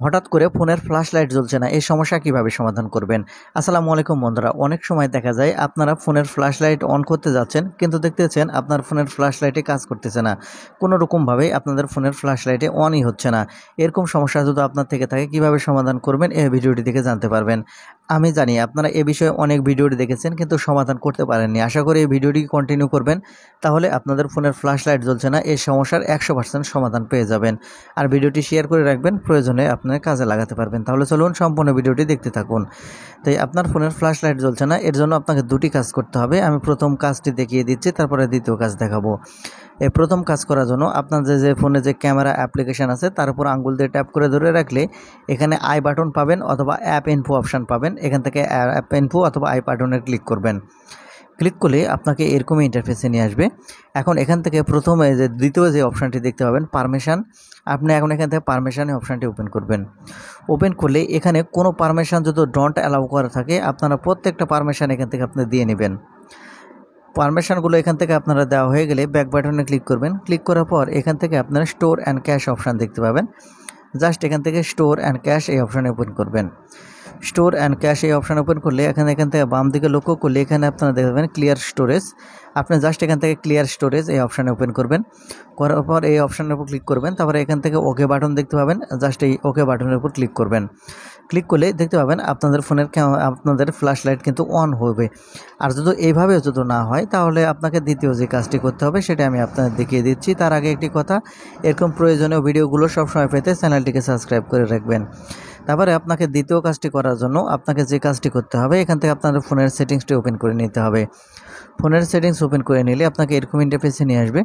হঠাৎ করে ফোনের ফ্ল্যাশ লাইট জ্বলছে না, এই সমস্যা কিভাবে সমাধান করবেন? আসসালামু আলাইকুম বন্ধুরা। অনেক সময় দেখা যায় আপনারা ফোনের ফ্ল্যাশ লাইট অন করতে যাচ্ছেন, কিন্তু দেখতেছেন আপনার ফোনের ফ্ল্যাশ লাইটে কাজ করতেছে না। কোনো রকমভাবেই আপনাদের ফোনের ফ্ল্যাশ লাইটে অনই হচ্ছে না। এরকম সমস্যা যদি আপনার থেকে থাকে, কিভাবে সমাধান করবেন এই ভিডিওটি দেখে জানতে পারবেন। আমি জানি আপনারা এ বিষয়ে অনেক ভিডিওটি দেখেছেন, কিন্তু সমাধান করতে পারেননি। আশা করি এই ভিডিওটি কন্টিনিউ করবেন, তাহলে আপনাদের ফোনের ফ্ল্যাশ লাইট জ্বলছে না এই সমস্যার 100% সমাধান পেয়ে যাবেন। আর ভিডিওটি শেয়ার করে রাখবেন, প্রয়োজনে আপনার কাজে লাগাতে পারবেন। তাহলে চলুন সম্পূর্ণ ভিডিওটি দেখতে থাকুন। তাই আপনার ফোনের ফ্ল্যাশ লাইট জ্বলছে না, এর জন্য আপনাকে দুটি কাজ করতে হবে। আমি প্রথম কাজটি দেখিয়ে দিচ্ছি, তারপরে দ্বিতীয় কাজ দেখাবো। এই প্রথম কাজ করার জন্য আপনার যে ফোনে যে ক্যামেরা অ্যাপ্লিকেশন আছে তার উপর আঙ্গুল দিয়ে ট্যাপ করে ধরে রাখলে এখানে আই বাটন পাবেন অথবা অ্যাপ ইনফো অপশান পাবেন। এখান থেকে অ্যাপ ইনফো অথবা আই বাটনে ক্লিক করবেন। ক্লিক করলে আপনাকে এরকমই ইন্টারফেসে নিয়ে আসবে। এখন এখান থেকে প্রথমে দ্বিতীয় যে অপশানটি দেখতে পাবেন পারমিশন, আপনি এখন এখান থেকে পারমিশনের অপশানটি ওপেন করবেন। ওপেন করলে এখানে কোনো পারমিশন যদি ডোন্ট অ্যালাউ করা থাকে, আপনারা প্রত্যেকটা পারমিশন এখান থেকে আপনি দিয়ে নেবেন। পারমিশনগুলো এখান থেকে আপনারা দেওয়া হয়ে গেলে ব্যাক বাটনে ক্লিক করবেন। ক্লিক করার পর এখান থেকে আপনারা স্টোর অ্যান্ড ক্যাশ অপশান দেখতে পাবেন। জাস্ট এখান থেকে স্টোর অ্যান্ড ক্যাশ এই অপশানে ওপেন করবেন। স্টোর অ্যান্ড ক্যাশ এই অপশান ওপেন করলে এখান থেকে বাম দিকে লক্ষ্য করলে এখানে আপনারা দেখবেন ক্লিয়ার স্টোরেজ। আপনি জাস্ট এখান থেকে ক্লিয়ার স্টোরেজ এই অপশানে ওপেন করবেন। করার পর এই অপশানের উপর ক্লিক করবেন। তারপরে এখান থেকে ওকে বাটন দেখতে পাবেন, জাস্ট এই ওকে বাটনের উপর ক্লিক করবেন। ক্লিক করলে দেখতে পাবেন আপনাদের ফোনের আপনাদের ফ্ল্যাশ লাইট কিন্তু অন হবে। আর যদি এইভাবেও যদি না হয়, তাহলে আপনাকে দ্বিতীয় যে কাজটি করতে হবে সেটা আমি আপনাদের দেখিয়ে দিচ্ছি। তার আগে একটি কথা, এরকম প্রয়োজনীয় ভিডিওগুলো সবসময় পেতে চ্যানেলটিকে সাবস্ক্রাইব করে রাখবেন। তারপরে আপনাকে দ্বিতীয় কাজটি করার জন্য আপনাকে যে কাজটি করতে হবে, এখান থেকে আপনাদের ফোনের সেটিংসটি ওপেন করে নিতে হবে। ফোনের সেটিংস ওপেন করে নিলে আপনাকে এরকম ইন্টারফেসে নিয়ে আসবে।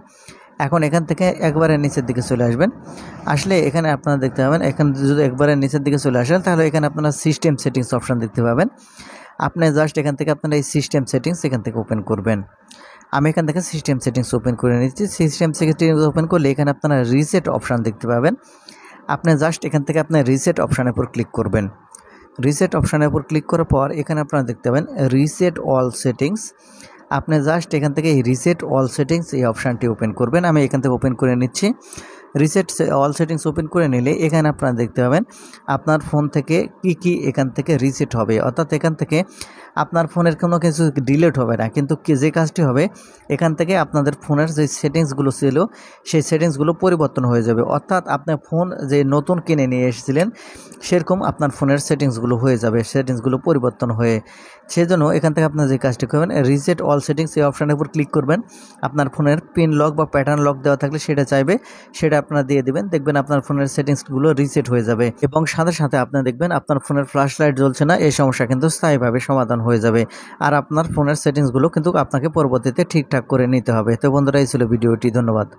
এখন এখান থেকে একবারে নিচের দিকে চলে আসবেন। আসলে এখানে আপনারা দেখতে পাবেন, এখানে যদি একবারে নিচের দিকে চলে আসেন তাহলে এখানে আপনারা সিস্টেম সেটিংস অপশান দেখতে পাবেন। আপনি জাস্ট এখান থেকে আপনারা এই সিস্টেম সেটিংস এখান থেকে ওপেন করবেন। আমি এখান থেকে সিস্টেম সেটিংস ওপেন করে নিচ্ছি। সিস্টেম সেটিংস ওপেন করলে এখানে আপনারা রিসেট অপশান দেখতে পাবেন। আপনি জাস্ট এখান থেকে আপনার রিসেট অপশানের উপর ক্লিক করবেন। রিসেট অপশানের উপর ক্লিক করার পর এখানে আপনারা দেখতে পাবেন রিসেট অল সেটিংস। আপনি জাস্ট এখান থেকে এই রিসেট অল সেটিংস এই অপশানটি ওপেন করবেন। আমি এখান থেকে ওপেন করে নিচ্ছি। রিসেট অল সেটিংস ওপেন করে নিলে এখানে আপনারা দেখতে পাবেন আপনার ফোন থেকে কি এখান থেকে রিসেট হবে, অর্থাৎ এখান থেকে আপনার ফোনের কোনো কিছু ডিলিট হবে না, কিন্তু যে কাজটি হবে এখান থেকে আপনাদের ফোনের যে সেটিংসগুলো ছিল সেই সেটিংসগুলো পরিবর্তন হয়ে যাবে। অর্থাৎ আপনার ফোন যে নতুন কিনে নিয়ে এসেছিলেন সেরকম আপনার ফোনের সেটিংসগুলো হয়ে যাবে, সেটিংসগুলো পরিবর্তন হয়ে। সেজন্য এখান থেকে আপনার যে কাজটি করবেন রিসেট অল সেটিংস এই অপশানের উপর ক্লিক করবেন। আপনার ফোনের পিন লক বা প্যাটার্ন লক দেওয়া থাকলে সেটা চাইবে, সেটা আপনারা দিয়ে দিবেন। দেখবেন আপনার ফোনের সেটিংসগুলো রিসেট হয়ে যাবে এবং সাথে সাথে আপনি দেখবেন আপনার ফোনের ফ্ল্যাশ লাইট জ্বলছে না এই সমস্যা কিন্তু স্থায়ীভাবে সমাধান হয়ে যাবে। আর আপনার ফোনের সেটিংসগুলো কিন্তু আপনাকে পরবর্তীতে ঠিকঠাক করে নিতে হবে। তো বন্ধুরা, এই ছিল ভিডিওটি। ধন্যবাদ।